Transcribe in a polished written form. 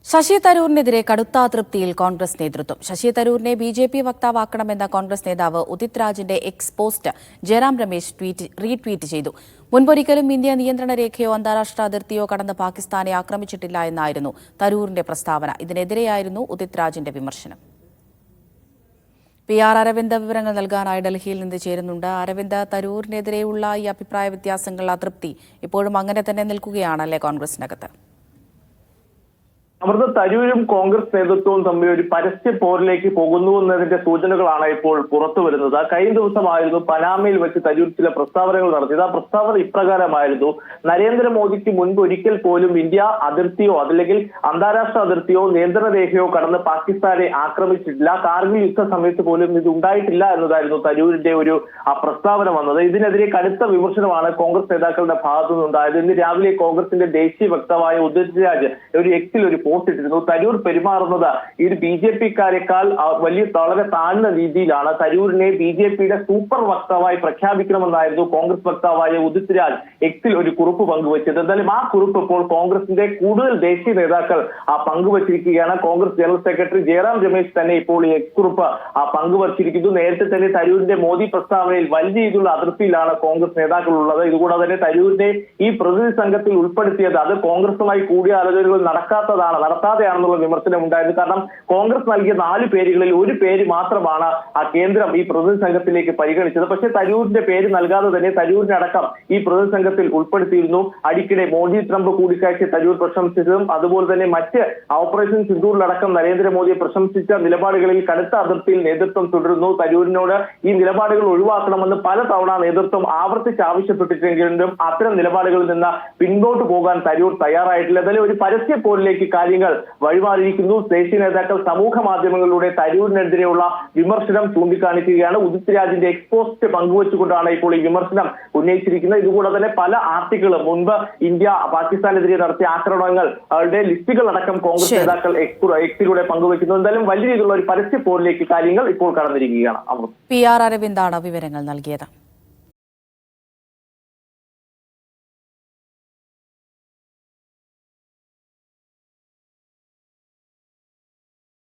ശശി തരൂരിനെതിരെ കടുത്ത അതൃപ്തിയിൽ കോൺഗ്രസ് നേതൃത്വം. ശശി തരൂരിനെ ബിജെപി വക്താവാക്കണമെന്ന കോൺഗ്രസ് നേതാവ് ഉദിത് രാജിന്റെ X post Jairam Ramesh retweet ചെയ്തു. മുൻപൊരിക്കലും ഇന്ത്യ നിയന്ത്രണ രേഖയോ അന്താരാഷ്ട്ര അതിർത്തിയോ കടന്ന് പാകിസ്ഥാനെ ആക്രമിച്ചിട്ടില്ല എന്നായിരുന്നു തരൂരിന്റെ പ്രസ്താവന. ഇതിനെതിരെയായിരുന്നു ഉദിത് രാജിന്റെ വിമർശനം. PR അരവിന്ദ് വിവരങ്ങൾ നൽകാനായി ഡൽഹിയിൽ നിന്ന് ചേരുന്നുണ്ട്. അരവിന്ദ്, തരൂരിനെതിരെയുള്ള ഈ അഭിപ്രായ വ്യത്യാസങ്ങൾ, അതൃപ്തി ഇപ്പോഴും അങ്ങനെ തന്നെ നിൽക്കുകയാണല്ലേ കോൺഗ്രസിനകത്ത്? അമൃത, തരൂരും കോൺഗ്രസ് നേതൃത്വവും തമ്മിൽ ഒരു പരസ്യ പോരിലേക്ക് പോകുന്നു എന്നതിന്റെ സൂചനകളാണ് ഇപ്പോൾ പുറത്തു വരുന്നത്. കഴിഞ്ഞ ദിവസമായിരുന്നു പനാമയിൽ വെച്ച് തരൂർ ചില പ്രസ്താവനകൾ നടത്തിയത്. ആ പ്രസ്താവന ഇപ്രകാരമായിരുന്നു: നരേന്ദ്രമോദിക്ക് മുൻപ് ഒരിക്കൽ പോലും ഇന്ത്യ അതിർത്തിയോ അതല്ലെങ്കിൽ അന്താരാഷ്ട്ര അതിർത്തിയോ നിയന്ത്രണ രേഖയോ കടന്ന് പാകിസ്ഥാനെ ആക്രമിച്ചിട്ടില്ല. കാർഗിൽ യുദ്ധ സമയത്ത് പോലും ഇത് ഉണ്ടായിട്ടില്ല എന്നതായിരുന്നു തരൂരിന്റെ ഒരു പ്രസ്താവന വന്നത്. ഇതിനെതിരെ കടുത്ത വിമർശനമാണ് കോൺഗ്രസ് നേതാക്കളുടെ ഭാഗത്തു നിന്നുണ്ടായത്. ഇന്ന് രാവിലെ കോൺഗ്രസിന്റെ ദേശീയ വക്താവായ ഉദിത് രാജ് ഒരു എക്സിൽ ഒരു പോസ്റ്റ് ഇട്ടിരുന്നു. തരൂർ പെരുമാറുന്നത് ഈ BJP-ക്കാരെക്കാൾ വളരെ താഴ്ന്ന രീതിയിലാണ്. തരൂരിനെ BJP-യുടെ സൂപ്പർ വക്താവായി പ്രഖ്യാപിക്കണമെന്നായിരുന്നു കോൺഗ്രസ് വക്താവായ ഉദിത് രാജ് എക്സിൽ ഒരു കുറിപ്പ് പങ്കുവച്ചത്. എന്തായാലും ആ കുറിപ്പ് ഇപ്പോൾ കോൺഗ്രസിന്റെ കൂടുതൽ ദേശീയ നേതാക്കൾ പങ്കുവച്ചിരിക്കുകയാണ്. കോൺഗ്രസ് ജനറൽ സെക്രട്ടറി ജയറാം രമേശ് തന്നെ ഇപ്പോൾ ഈ എക്സ് കുറിപ്പ് പങ്കുവച്ചിരിക്കുന്നു. നേരത്തെ തന്നെ തരൂരിന്റെ മോദി പ്രസ്താവനയിൽ വലിയ രീതിയിലുള്ള അതിർത്തിയിലാണ് കോൺഗ്രസ് നേതാക്കൾ ഉള്ളത്. ഇതുകൂടാതെ തന്നെ തരൂരിനെ ഈ പ്രതിനിധി സംഘത്തിൽ ഉൾപ്പെടുത്തിയത് അത് കോൺഗ്രസുമായി കൂടിയാലോചനകൾ നടത്താതെയാണെന്നുള്ള വിമർശനം ഉണ്ടായത്. കാരണം കോൺഗ്രസ് നൽകിയ 4 പേരുകളിൽ ഒരു പേര് മാത്രമാണ് കേന്ദ്രം ഈ പ്രതിനിധി സംഘത്തിലേക്ക് പരിഗണിച്ചത്. പക്ഷേ തരൂരിന്റെ പേര് നൽകാതെ തന്നെ തരൂരിനടക്കം ഈ പ്രതിനിധി സംഘത്തിൽ ഉൾപ്പെടുത്തിയിരുന്നു. അടിക്കടെ മോദി ട്രംപ് കൂടിക്കാഴ്ച തരൂർ പ്രശംസിച്ചതും അതുപോലെ തന്നെ മറ്റ് ഓപ്പറേഷൻ സിന്ദൂറിലടക്കം നരേന്ദ്രമോദിയെ പ്രശംസിച്ച നിലപാടുകളിൽ കടുത്ത അതിർത്തിയിൽ നേതൃത്വം തുടരുന്നു. തരൂരിനോട് ഈ നിലപാടുകൾ ഒഴിവാക്കണമെന്ന് പലതവണ നേതൃത്വം ആവർത്തിച്ച് ആവശ്യപ്പെട്ടിട്ടെങ്കിലും അത്തരം നിലപാടുകളിൽ നിന്ന് പിന്നോട്ട് പോകാൻ തരൂർ തയ്യാറായിട്ടില്ല. അതിലെ ഒരു പരസ്യ പോരിലേക്ക് കാര്യങ്ങൾ വഴിമാറിയിരിക്കുന്നു. ദേശീയ നേതാക്കൾ സമൂഹ മാധ്യമങ്ങളിലൂടെ തരൂരിനെതിരെയുള്ള വിമർശനം ചൂണ്ടിക്കാണിക്കുകയാണ്. ഉദിത് രാജിന്റെ എക്സ്പോസ്റ്റ് പങ്കുവച്ചുകൊണ്ടാണ് ഇപ്പോൾ ഈ വിമർശനം ഉന്നയിച്ചിരിക്കുന്നത്. ഇതുകൂടാതെ തന്നെ പല ആർട്ടിക്കിളും മുൻപ് ഇന്ത്യ പാകിസ്ഥാനെതിരെ നടത്തിയ ആക്രമണങ്ങളുടെ ലിസ്റ്റുകൾ അടക്കം കോൺഗ്രസ് നേതാക്കൾ എക്സിലൂടെ പങ്കുവയ്ക്കുന്നു. എന്തായാലും വലിയ രീതിയിലുള്ള ഒരു പരസ്യ പോരിലേക്ക് കാര്യങ്ങൾ ഇപ്പോൾ കടന്നിരിക്കുകയാണ്. PR അരവിന്ദാണ് വിവരങ്ങൾ നൽകിയത്.